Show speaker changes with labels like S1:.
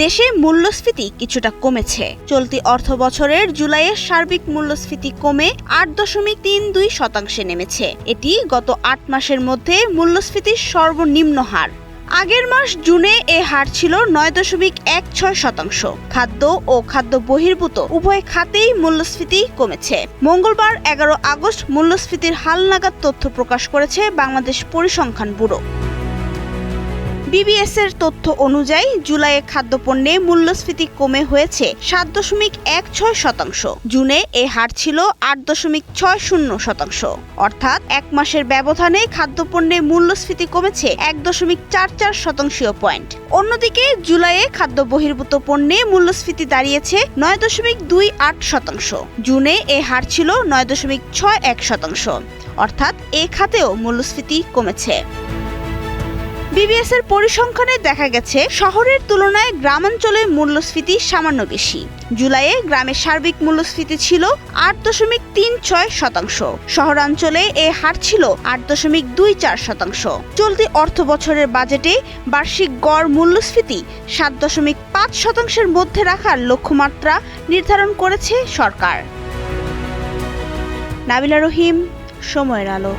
S1: দেশে মূল্যস্ফীতি কিছুটা কমেছে। চলতি অর্থবছরের জুলাইয়ে সার্বিক মূল্যস্ফীতি কমে ৮.৩২% নেমেছে। এটি গত ৮ মাসের মধ্যে মূল্যস্ফীতির সর্বনিম্ন হার। আগের মাস জুনে এ হার ছিল ৯.১৬%। খাদ্য ও খাদ্য বহির্ভূত উভয় খাতেই মূল্যস্ফীতি কমেছে। মঙ্গলবার ১১ আগস্ট মূল্যস্ফীতির হালনাগাদ তথ্য প্রকাশ করেছে বাংলাদেশ পরিসংখ্যান ব্যুরো। বিবিএস এর তথ্য অনুযায়ী জুলাইয়ে খাদ্যপণ্যে মূল্যস্ফীতি কমে হয়েছে ৭.১৬%। জুনে এ হার ছিল ৮.৬০%। অর্থাৎ এক মাসের ব্যবধানে খাদ্যপণ্যে মূল্যস্ফীতি কমেছে ১.৪৪ পয়েন্ট। অন্যদিকে জুলাইয়ে খাদ্য বহির্ভূত পণ্যে মূল্যস্ফীতি দাঁড়িয়েছে ৯.২৮%। জুনে এ হার ছিল ৯.৬১%। অর্থাৎ এ খাতেও মূল্যস্ফীতি কমেছে। বিবিএস এর পরিসংখ্যানে দেখা গেছে শহরের তুলনায় গ্রামাঞ্চলে মূল্যস্ফীতি সামান্য বেশি। জুলাইয়ে গ্রামের সার্বিক মূল্যস্ফীতি ছিল ৮.৩৬%। শহরাঞ্চলে এ হার ছিল ৮.২৪%। চলতি অর্থবছরের বাজেটে বার্ষিক গড় মূল্যস্ফীতি ৭.৫%-এর মধ্যে রাখার লক্ষ্যমাত্রা নির্ধারণ করেছে সরকার। নাবিলা রহিম, সময়ের আলো।